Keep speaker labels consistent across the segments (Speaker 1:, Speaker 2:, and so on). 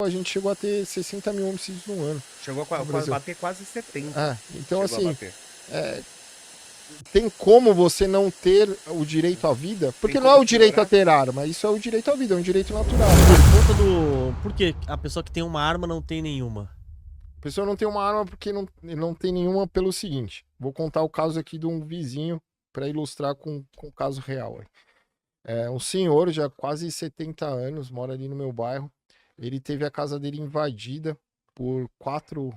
Speaker 1: a gente chegou a ter 60 mil homicídios no ano.
Speaker 2: Chegou a bater quase 70.
Speaker 1: Então,
Speaker 2: Chegou
Speaker 1: assim, tem como você não ter o direito à vida? Porque não é o direito a ter arma, isso é o direito à vida, é um direito natural.
Speaker 3: Por que a pessoa que tem uma arma não tem nenhuma?
Speaker 1: A pessoa não tem uma arma porque não tem nenhuma pelo seguinte. Vou contar o caso aqui de um vizinho para ilustrar com o caso real. Um senhor, já quase 70 anos, mora ali no meu bairro. Ele teve a casa dele invadida por quatro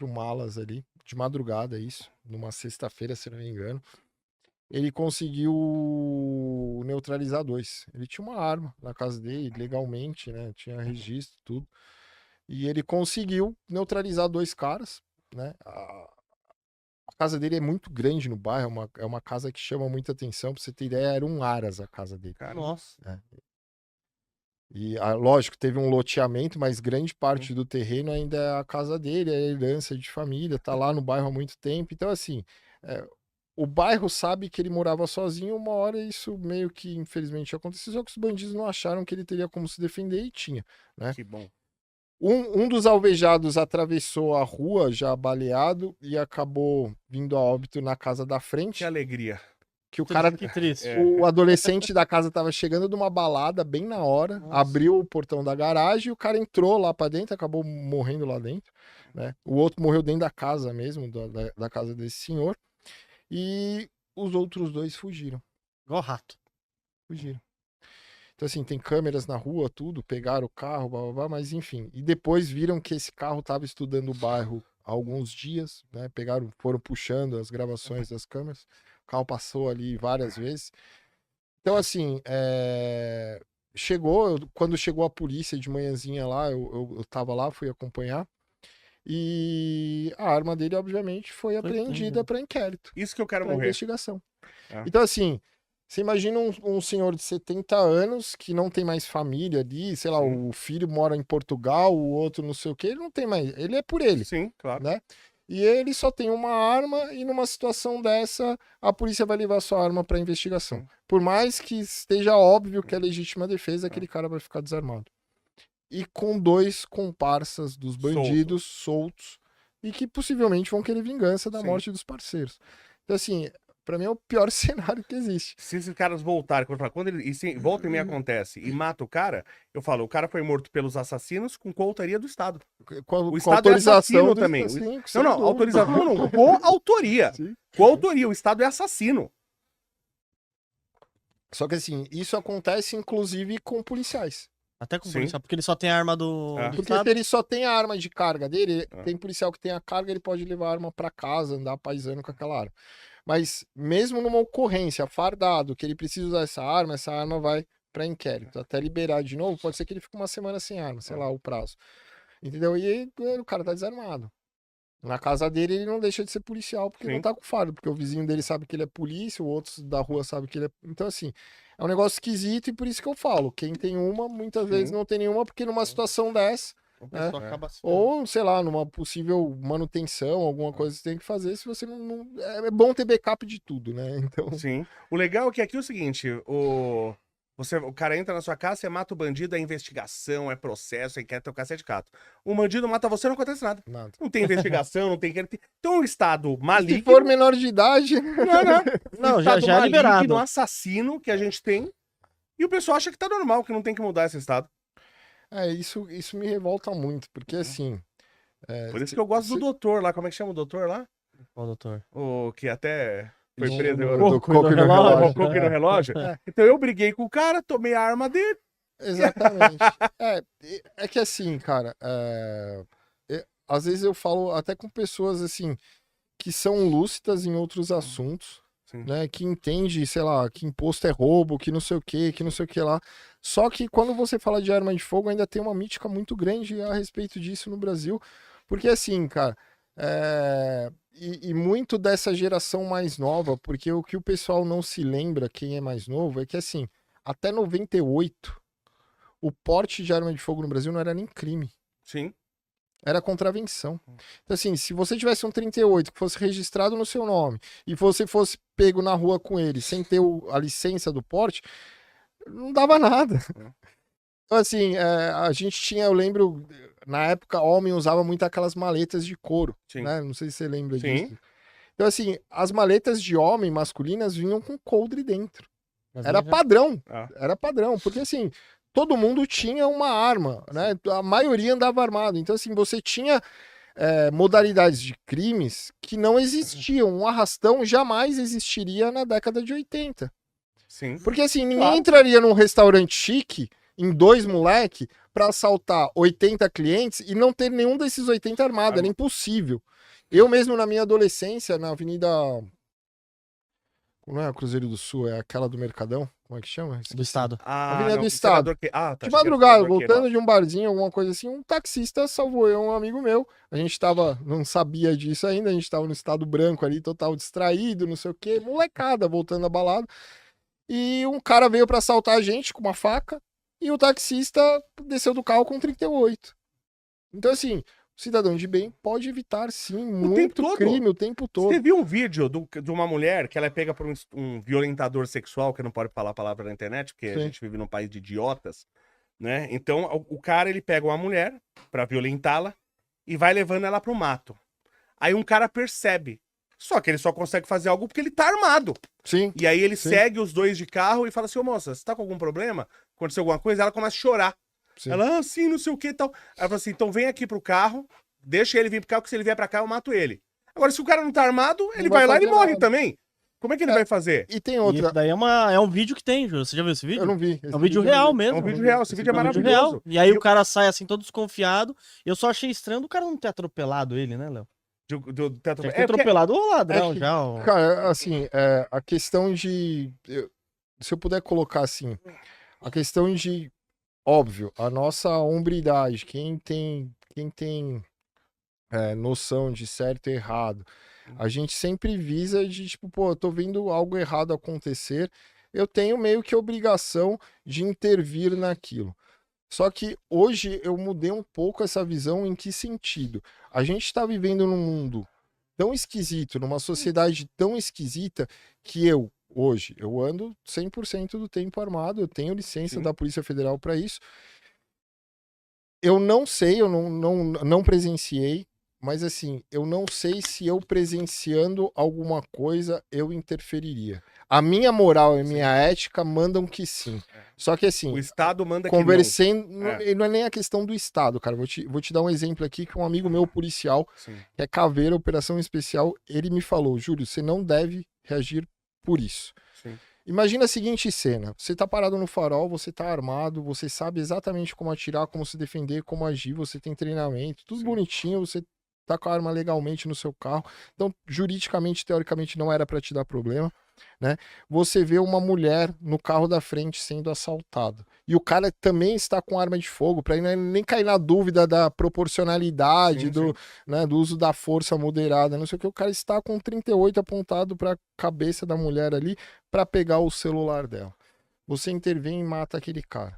Speaker 1: malas ali, de madrugada isso, numa sexta-feira, se não me engano. Ele conseguiu neutralizar 2. Ele tinha uma arma na casa dele, legalmente, né? Tinha registro, tudo. E ele conseguiu neutralizar 2 caras, né? A casa dele é muito grande no bairro, é uma casa que chama muita atenção. Pra você ter ideia, era um aras a casa dele.
Speaker 3: Nossa.
Speaker 1: E, lógico, teve um loteamento, mas grande parte do terreno ainda é a casa dele, é a herança de família, tá lá no bairro há muito tempo. Então, assim, o bairro sabe que ele morava sozinho, uma hora isso meio que, infelizmente, aconteceu, só que os bandidos não acharam que ele teria como se defender e tinha, né?
Speaker 2: Que bom.
Speaker 1: Um dos alvejados atravessou a rua já baleado e acabou vindo a óbito na casa da frente.
Speaker 2: Que alegria.
Speaker 1: Que o cara,
Speaker 3: que triste.
Speaker 1: o adolescente da casa tava chegando de uma balada bem na hora, abriu o portão da garagem e o cara entrou lá pra dentro, acabou morrendo lá dentro, né? O outro morreu dentro da casa mesmo, da casa desse senhor. E os outros 2 fugiram.
Speaker 3: Igual rato.
Speaker 1: Fugiram. Então, assim, tem câmeras na rua, tudo, pegaram o carro, blá, blá, blá, mas enfim. E depois viram que esse carro estava estudando o bairro há alguns dias, né? Foram puxando as gravações das câmeras. O carro passou ali várias vezes. Então, assim, quando chegou a polícia de manhãzinha lá, eu tava lá, fui acompanhar. E a arma dele, obviamente, foi apreendida para inquérito.
Speaker 2: Isso que eu quero
Speaker 1: pra
Speaker 2: morrer.
Speaker 1: Investigação. Então, assim, você imagina um senhor de 70 anos que não tem mais família ali, sei lá, o filho mora em Portugal, o outro não sei o que, ele não tem mais, ele é por ele.
Speaker 2: Sim, claro.
Speaker 1: Né? E ele só tem uma arma e numa situação dessa, a polícia vai levar sua arma para investigação. Por mais que esteja óbvio que é legítima defesa, aquele cara vai ficar desarmado. E com 2 comparsas dos bandidos soltos e que possivelmente vão querer vingança da morte dos parceiros. Então, assim, pra mim é o pior cenário que existe.
Speaker 2: Se esses caras voltarem, quando volta e me acontece e mata o cara, eu falo, o cara foi morto pelos assassinos com coautoria do Estado.
Speaker 1: O
Speaker 2: Estado é assassino também.
Speaker 1: Não,
Speaker 2: autorização não, coautoria. Coautoria, o Estado é assassino.
Speaker 1: Só que assim, isso acontece inclusive com policiais.
Speaker 3: Até com policial, porque ele só tem a arma do...
Speaker 1: Porque se ele só tem a arma de carga dele, tem policial que tem a carga, ele pode levar a arma pra casa, andar paisando com aquela arma. Mas mesmo numa ocorrência, fardado, que ele precisa usar essa arma vai para inquérito. Até liberar de novo, pode ser que ele fique uma semana sem arma, sei lá, o prazo. Entendeu? E aí o cara tá desarmado. Na casa dele, ele não deixa de ser policial, porque não tá com fardo, porque o vizinho dele sabe que ele é polícia, o outro da rua sabe que ele é... Então, assim, é um negócio esquisito e por isso que eu falo, quem tem uma, muitas vezes não tem nenhuma, porque numa situação dessa... Né? Ou, sei lá, numa possível manutenção, alguma coisa que você tem que fazer, se você não... É bom ter backup de tudo, né? Então...
Speaker 2: Sim. O legal é que aqui é o seguinte, o cara entra na sua casa, você mata o bandido, é investigação, é processo, é inquérito, é o cacete cato. O bandido mata você, não acontece nada. Não tem investigação, não tem inquérito. Então o Estado maligno...
Speaker 1: Se for menor de idade...
Speaker 3: Não, já é liberado.
Speaker 2: Um assassino que a gente tem, e o pessoal acha que tá normal, que não tem que mudar esse Estado.
Speaker 1: Isso me revolta muito, porque assim...
Speaker 2: Por isso que eu gosto do doutor lá, como é que chama o doutor lá?
Speaker 3: Qual doutor?
Speaker 2: O que até foi preso
Speaker 1: do coco no relógio.
Speaker 2: Então eu briguei com o cara, tomei a arma dele.
Speaker 1: Exatamente. É que assim, cara, às vezes eu falo até com pessoas assim, que são lúcidas em outros assuntos, né, que entende, sei lá, que imposto é roubo, que não sei o que lá. Só que quando você fala de arma de fogo, ainda tem uma mítica muito grande a respeito disso no Brasil. Porque assim, cara, e muito dessa geração mais nova, porque o que o pessoal não se lembra, quem é mais novo, é que assim, até 98, o porte de arma de fogo no Brasil não era nem crime.
Speaker 2: Sim.
Speaker 1: Era contravenção. Então, assim, se você tivesse um 38 que fosse registrado no seu nome e você fosse pego na rua com ele sem ter a licença do porte, não dava nada. Então, assim, a gente tinha, eu lembro, na época, homem usava muito aquelas maletas de couro, né? Não sei se você lembra disso. Então, assim, as maletas de homem masculinas vinham com coldre dentro. Era padrão. Era padrão. Porque, assim, todo mundo tinha uma arma, né? A maioria andava armado. Então, assim, você tinha modalidades de crimes que não existiam. Um arrastão jamais existiria na década de 80.
Speaker 2: Sim.
Speaker 1: Porque, assim, ninguém entraria num restaurante chique, em 2 moleque, pra assaltar 80 clientes e não ter nenhum desses 80 armado. Era impossível. Eu mesmo, na minha adolescência, na Avenida... Não é a Cruzeiro do Sul, é aquela do Mercadão? Como é que chama?
Speaker 3: Do Estado.
Speaker 1: Avenida do Estado.
Speaker 2: Tá,
Speaker 1: de madrugada, voltando de um barzinho, alguma coisa assim, um taxista salvou eu, um amigo meu. A gente tava, não sabia disso ainda, a gente tava no estado branco ali, total distraído, não sei o quê, molecada, voltando da balada. E um cara veio pra assaltar a gente com uma faca e o taxista desceu do carro com 38. Então, assim, o cidadão de bem pode evitar, sim, muito crime o tempo todo.
Speaker 2: Você viu um vídeo de uma mulher que ela é pega por um violentador sexual, que não pode falar a palavra na internet, porque a gente vive num país de idiotas, né? Então, o cara, ele pega uma mulher pra violentá-la e vai levando ela pro mato. Aí um cara percebe. Só que ele só consegue fazer algo porque ele tá armado.
Speaker 1: Sim.
Speaker 2: E aí ele segue os dois de carro e fala assim, ô moça, você tá com algum problema? Aconteceu alguma coisa? Ela começa a chorar. Sim. Ela, sim, não sei o que e tal. Ela fala assim, então vem aqui pro carro, deixa ele vir pro carro, que se ele vier pra cá eu mato ele. Agora, se o cara não tá armado, ele vai lá e morre também. Como é que ele vai fazer?
Speaker 1: E tem outra.
Speaker 3: Isso daí é um vídeo que tem, Júlio. Você já viu esse vídeo?
Speaker 1: Eu não vi.
Speaker 3: É um vídeo real mesmo.
Speaker 2: É um vídeo real. Esse vídeo é maravilhoso. Real.
Speaker 3: E aí o cara sai assim, todo desconfiado. Eu só achei estranho do cara não ter atropelado ele, né, Léo? Ter atropelado o ladrão já.
Speaker 1: Cara, assim, a questão de... Se eu puder colocar assim, a questão de... Óbvio, a nossa hombridade, quem tem noção de certo e errado, a gente sempre visa de, tipo, pô, eu tô vendo algo errado acontecer, eu tenho meio que obrigação de intervir naquilo. Só que hoje eu mudei um pouco essa visão. Em que sentido? A gente está vivendo num mundo tão esquisito, numa sociedade tão esquisita, que hoje, eu ando 100% do tempo armado, eu tenho licença da Polícia Federal para isso. Eu não sei, eu não presenciei, mas assim, eu não sei se eu presenciando alguma coisa eu interferiria. A minha moral e a minha ética mandam que sim. Só que assim...
Speaker 2: O Estado manda que
Speaker 1: não é nem a questão do Estado, cara. Vou te dar um exemplo aqui que um amigo meu policial, que é Caveira, Operação Especial, ele me falou, Júlio, você não deve reagir por isso. Sim. Imagina a seguinte cena, você tá parado no farol, você tá armado, você sabe exatamente como atirar, como se defender, como agir, você tem treinamento, tudo bonitinho, você tá com a arma legalmente no seu carro, então juridicamente, teoricamente não era para te dar problema, né? Você vê uma mulher no carro da frente sendo assaltada e o cara também está com arma de fogo, para nem cair na dúvida da proporcionalidade né, do uso da força moderada, não sei o que, o cara está com 38 apontado para a cabeça da mulher ali para pegar o celular dela. Você intervém e mata aquele cara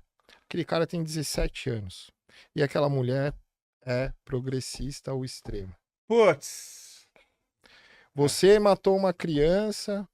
Speaker 1: tem 17 anos e aquela mulher é progressista ao extremo.
Speaker 2: Putz.
Speaker 1: Você matou uma criança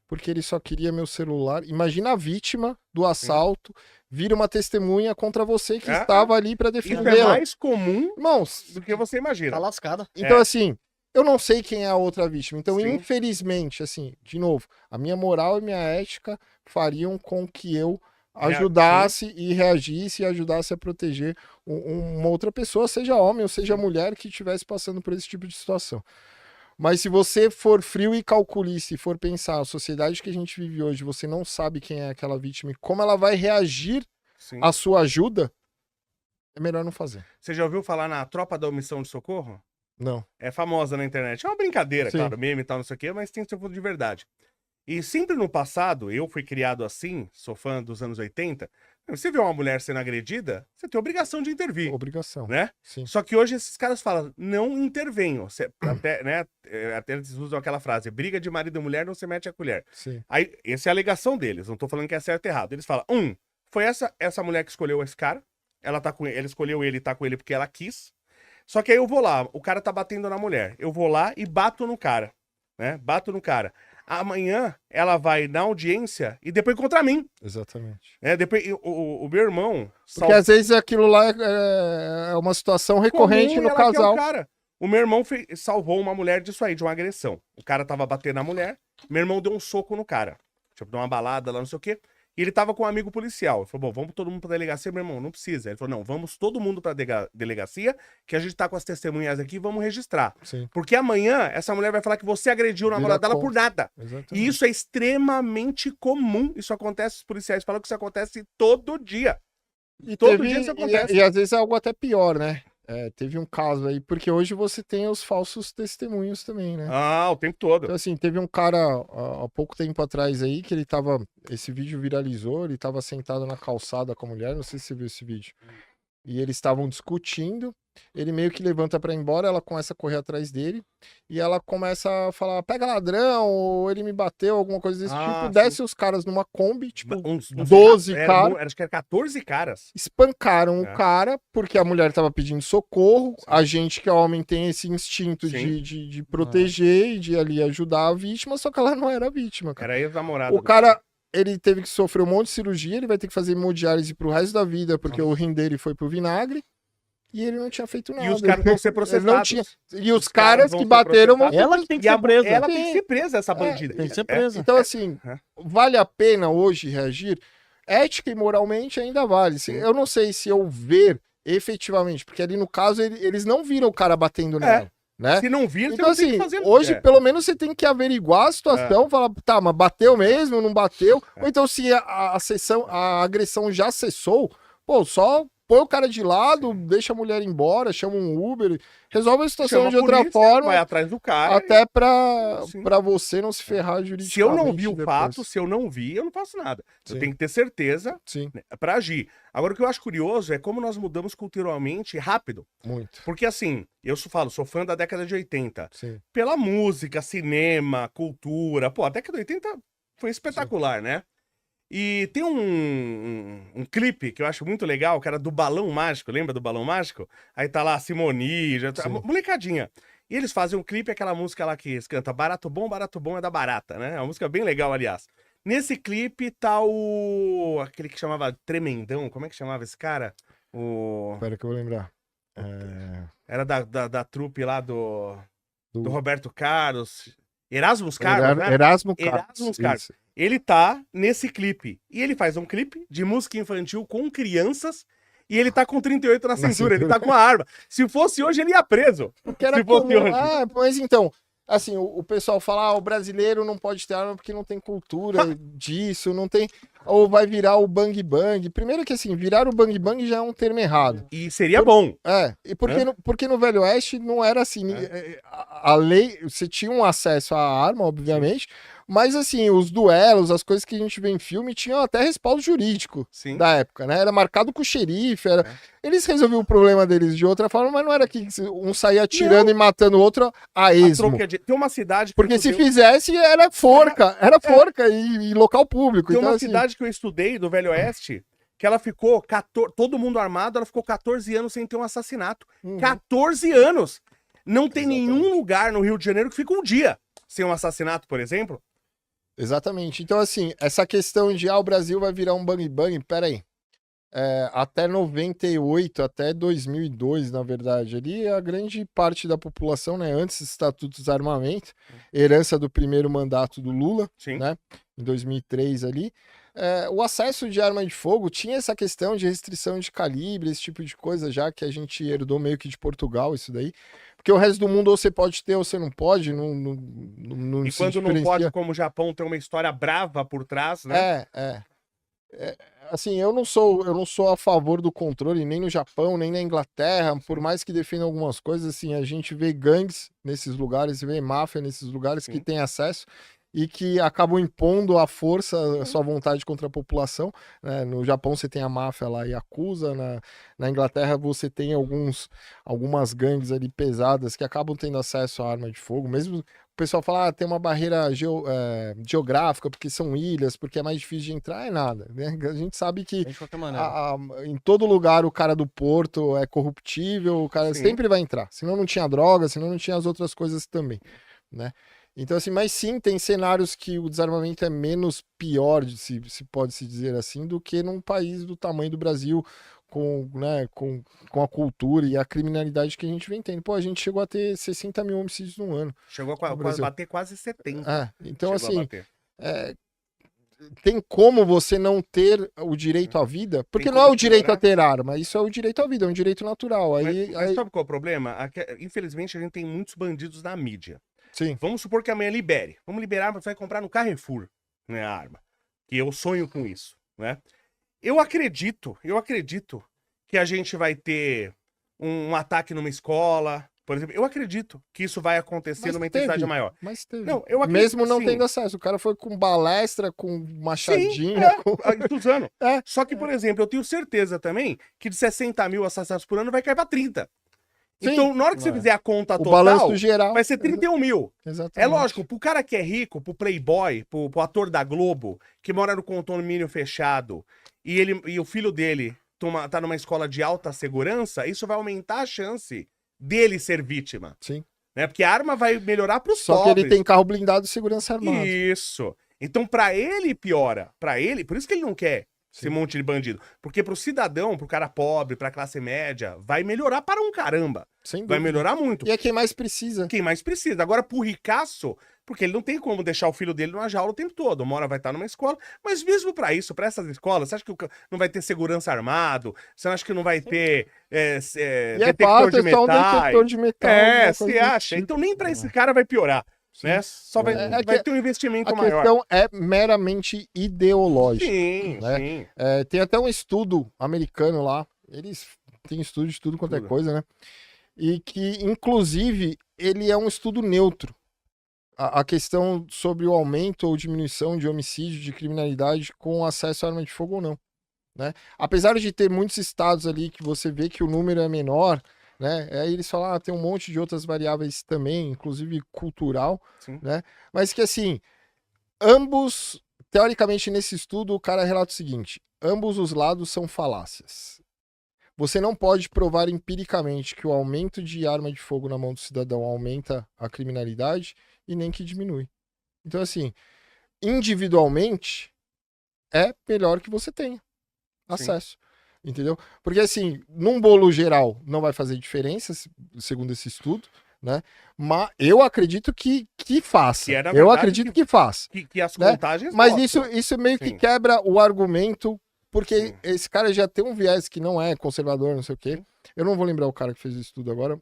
Speaker 1: porque ele só queria meu celular. Imagina a vítima do assalto vira uma testemunha contra você que estava ali para defender.
Speaker 2: Isso é mais comum,
Speaker 1: irmãos,
Speaker 2: do que você imagina.
Speaker 3: Tá lascada.
Speaker 1: Então, assim, eu não sei quem é a outra vítima. Então, infelizmente, assim, de novo, a minha moral e minha ética fariam com que eu ajudasse e reagisse e ajudasse a proteger uma outra pessoa, seja homem ou seja mulher, que estivesse passando por esse tipo de situação. Mas se você for frio e calculista e for pensar a sociedade que a gente vive hoje, você não sabe quem é aquela vítima e como ela vai reagir à sua ajuda, é melhor não fazer.
Speaker 2: Você já ouviu falar na Tropa da Omissão de Socorro?
Speaker 1: Não.
Speaker 2: É famosa na internet. É uma brincadeira, claro, meme e tal, não sei o quê, mas tem seu fundo de verdade. E sempre no passado, eu fui criado assim, sou fã dos anos 80, você vê uma mulher sendo agredida, você tem obrigação de intervir.
Speaker 1: Obrigação.
Speaker 2: Né?
Speaker 1: Sim.
Speaker 2: Só que hoje esses caras falam, não intervenham. Até, né, até eles usam aquela frase, briga de marido e mulher, não se mete a colher.
Speaker 1: Sim.
Speaker 2: Aí, essa é a alegação deles, não tô falando que é certo ou errado. Eles falam, foi essa mulher que escolheu esse cara, ela escolheu ele e tá com ele porque ela quis. Só que aí eu vou lá, o cara tá batendo na mulher, eu vou lá e bato no cara, né? Bato no cara. Amanhã ela vai na audiência e depois contra mim.
Speaker 1: Exatamente.
Speaker 2: Depois, o meu irmão...
Speaker 1: Porque às vezes aquilo lá é uma situação recorrente
Speaker 2: comum,
Speaker 1: no casal.
Speaker 2: O meu irmão salvou uma mulher disso aí, de uma agressão. O cara tava batendo na mulher, meu irmão deu um soco no cara. Tipo, deu uma balada lá, não sei o quê. E ele tava com um amigo policial. Ele falou, bom, vamos todo mundo pra delegacia. Meu irmão, não precisa. Ele falou, não, vamos todo mundo pra delegacia, que a gente tá com as testemunhas aqui, vamos registrar.
Speaker 1: Sim.
Speaker 2: Porque amanhã, essa mulher vai falar que você agrediu o namorado dela por nada.
Speaker 1: Exatamente.
Speaker 2: E isso é extremamente comum. Isso acontece, os policiais falam que isso acontece todo dia.
Speaker 1: E todo dia isso acontece. E às vezes é algo até pior, né? Teve um caso aí, porque hoje você tem os falsos testemunhos também, né?
Speaker 2: O tempo todo.
Speaker 1: Então, assim, teve um cara há pouco tempo atrás aí que ele tava. Esse vídeo viralizou, ele tava sentado na calçada com a mulher, não sei se você viu esse vídeo. E eles estavam discutindo, ele meio que levanta pra ir embora, ela começa a correr atrás dele, e ela começa a falar, pega ladrão, ou ele me bateu, alguma coisa desse tipo, desce os caras numa Kombi, tipo, 12 caras.
Speaker 2: Acho que era 14 caras.
Speaker 1: Espancaram o cara, porque a mulher tava pedindo socorro, a gente que é homem tem esse instinto de proteger e de ali ajudar a vítima, só que ela não era vítima, cara.
Speaker 2: Era ex-namorada.
Speaker 1: O cara... Ele teve que sofrer um monte de cirurgia, ele vai ter que fazer hemodiálise pro resto da vida, porque o rim dele foi pro vinagre, e ele não tinha feito nada.
Speaker 2: E os caras vão ser processados.
Speaker 1: E os caras que bateram vão ser
Speaker 3: Ela que tem que ser presa.
Speaker 2: Ela tem que ser presa, essa bandida.
Speaker 3: Tem que ser presa.
Speaker 1: Então, assim, vale a pena hoje reagir? Ética e moralmente ainda vale. Eu não sei se eu ver efetivamente, porque ali no caso eles não viram o cara batendo nela. Né?
Speaker 2: Se não vir,
Speaker 1: então,
Speaker 2: você não
Speaker 1: assim,
Speaker 2: tem que fazer.
Speaker 1: Hoje, pelo menos, você tem que averiguar a situação, falar, tá, mas bateu mesmo, não bateu? Ou então, se a agressão já cessou, pô, só põe o cara de lado, deixa a mulher embora, chama um Uber, resolve a situação de outra forma.
Speaker 2: Vai atrás do cara.
Speaker 1: Até pra você não se ferrar juridicamente.
Speaker 2: Se eu não vi o fato, se eu não vi, eu não faço nada.
Speaker 1: Sim.
Speaker 2: Eu tenho que ter certeza
Speaker 1: Sim.
Speaker 2: Pra agir. Agora, o que eu acho curioso é como nós mudamos culturalmente rápido.
Speaker 1: Muito.
Speaker 2: Porque, assim, eu sou fã da década de 80.
Speaker 1: Sim.
Speaker 2: Pela música, cinema, cultura. Pô, a década de 80 foi espetacular, né? E tem um clipe que eu acho muito legal, que era do Balão Mágico, lembra do Balão Mágico? Aí tá lá a Simone, molecadinha. E eles fazem um clipe, aquela música lá que eles cantam Barato Bom é da Barata, né? É uma música bem legal, aliás. Nesse clipe tá aquele que chamava Tremendão, como é que chamava esse cara?
Speaker 1: Espera que eu vou lembrar.
Speaker 2: Era da trupe lá do Roberto Carlos. Erasmus Carlos, né?
Speaker 1: Erasmus Carlos.
Speaker 2: Ele tá nesse clipe. E ele faz um clipe de música infantil com crianças e ele tá com 38 na cintura. Ele tá com a arma. Se fosse hoje, ele ia preso.
Speaker 1: Porque era comum. Mas então, assim, o pessoal fala, o brasileiro não pode ter arma porque não tem cultura disso, não tem... Ou vai virar o bang bang. Primeiro que, assim, virar o bang bang já é um termo errado.
Speaker 2: E seria bom.
Speaker 1: E porque no Velho Oeste não era assim. A lei, você tinha um acesso à arma, obviamente, mas, assim, os duelos, as coisas que a gente vê em filme, tinham até respaldo jurídico da época, né? Era marcado com o xerife, Eles resolviam o problema deles de outra forma, mas não era que um saía atirando e matando o outro a esmo.
Speaker 2: Tem uma cidade...
Speaker 1: Porque se fizesse, era forca. Era forca e local público.
Speaker 2: Tem
Speaker 1: então,
Speaker 2: uma cidade que eu estudei, do Velho Oeste, que ela ficou, todo mundo armado, ela ficou 14 anos sem ter um assassinato. 14 anos! Não tem nenhum lugar no Rio de Janeiro que fica um dia sem um assassinato, por exemplo.
Speaker 1: Exatamente. Então, assim, essa questão de o Brasil vai virar um bang bang, peraí. Até 98, até 2002, na verdade, ali a grande parte da população, né, antes dos estatutos de desarmamento, herança do primeiro mandato do Lula, né, em 2003 ali, o acesso de arma de fogo tinha essa questão de restrição de calibre, esse tipo de coisa, já que a gente herdou meio que de Portugal isso daí. Porque o resto do mundo ou você pode ter ou você não pode. Não
Speaker 2: e quando não pode, como o Japão, tem uma história brava por trás, né?
Speaker 1: Assim, eu não sou a favor do controle, nem no Japão, nem na Inglaterra, por mais que defendam algumas coisas, assim, a gente vê gangues nesses lugares, vê máfia nesses lugares que tem acesso e que acabam impondo à força a sua vontade contra a população, né? No Japão você tem a máfia lá, Yakuza, na Inglaterra você tem algumas gangues ali pesadas que acabam tendo acesso à arma de fogo, mesmo o pessoal fala, tem uma barreira geográfica, porque são ilhas, porque é mais difícil de entrar, é nada, né? A gente sabe que em todo lugar o cara do porto é corruptível, o cara sempre vai entrar, senão não tinha droga, senão não tinha as outras coisas também, né? Então, assim, mas sim, tem cenários que o desarmamento é menos pior, se pode se dizer assim, do que num país do tamanho do Brasil, né, com a cultura e a criminalidade que a gente vem tendo. Pô, a gente chegou a ter 60 mil homicídios no ano.
Speaker 2: Chegou a bater quase 70.
Speaker 1: Então, assim, tem como você não ter o direito à vida? Porque não é o direito a ter arma, isso é o direito à vida, é um direito natural.
Speaker 2: Mas sabe qual é o problema? Infelizmente, a gente tem muitos bandidos na mídia.
Speaker 1: Sim.
Speaker 2: Vamos supor que amanhã libere. Vamos liberar, você vai comprar no Carrefour, né, a arma. Que eu sonho com isso, né? Eu acredito que a gente vai ter um ataque numa escola, por exemplo. Eu acredito que isso vai acontecer numa intensidade maior.
Speaker 1: Mas teve.
Speaker 2: Não, eu acredito,
Speaker 1: mesmo não tendo acesso. O cara foi com balestra, com machadinha.
Speaker 2: Estudando. Só que, por exemplo, eu tenho certeza também que de 60 mil assassinatos por ano vai cair pra 30. Sim, então, na hora que você fizer a conta total,
Speaker 1: balanço geral,
Speaker 2: vai ser 31 mil.
Speaker 1: Exatamente.
Speaker 2: É lógico, pro cara que é rico, pro playboy, pro ator da Globo, que mora no condomínio fechado, e o filho dele tá numa escola de alta segurança, isso vai aumentar a chance dele ser vítima.
Speaker 1: Sim.
Speaker 2: Né? Porque a arma vai melhorar pros
Speaker 1: pobres. Só que ele tem carro blindado de segurança armada.
Speaker 2: Isso. Então, pra ele, piora. Pra ele, por isso que ele não quer esse monte de bandido. Porque pro cidadão, pro cara pobre, pra classe média, vai melhorar para um caramba.
Speaker 1: Sem dúvida.
Speaker 2: Vai melhorar muito.
Speaker 1: E é quem mais precisa.
Speaker 2: Quem mais precisa. Agora, pro ricaço, porque ele não tem como deixar o filho dele numa jaula o tempo todo. Uma hora vai estar numa escola. Mas mesmo pra isso, pra essas escolas, você acha que não vai ter segurança armado? Você acha que não vai ter
Speaker 1: detector de metal? Detector de metal.
Speaker 2: Você acha? Tipo. Então nem pra esse cara vai piorar. Né? Só vai ter um investimento maior.
Speaker 1: A questão é meramente ideológica.
Speaker 2: Sim,
Speaker 1: né?
Speaker 2: sim.
Speaker 1: Tem até um estudo americano lá. Eles têm estudo de tudo quanto é coisa, né? E que, inclusive, ele é um estudo neutro. A questão sobre o aumento ou diminuição de homicídio, de criminalidade com acesso à arma de fogo ou não. Né? Apesar de ter muitos estados ali que você vê que o número é menor, né? Aí eles falam, tem um monte de outras variáveis também, inclusive cultural, né? Mas que assim, ambos, teoricamente nesse estudo, o cara relata o seguinte, ambos os lados são falácias. Você não pode provar empiricamente que o aumento de arma de fogo na mão do cidadão aumenta a criminalidade e nem que diminui. Então assim, individualmente, é melhor que você tenha acesso. Entendeu? Porque assim, num bolo geral não vai fazer diferença, segundo esse estudo, né? Mas eu acredito que faça. Eu acredito que faça.
Speaker 2: Que as contagens
Speaker 1: mas isso meio que quebra o argumento, porque esse cara já tem um viés que não é conservador, não sei o quê. Eu não vou lembrar o cara que fez o estudo agora.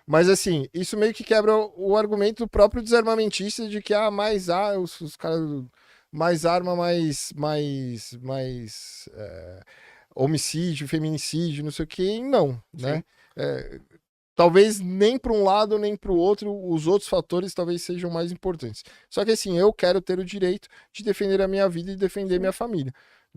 Speaker 1: Mas assim, isso meio que quebra o argumento do próprio desarmamentista de que os caras mais arma, mais homicídio, feminicídio, não sei o que, não, né? Talvez nem para um lado nem para o outro, os outros fatores talvez sejam mais importantes. Só que assim, eu quero ter o direito de defender a minha vida e defender minha família.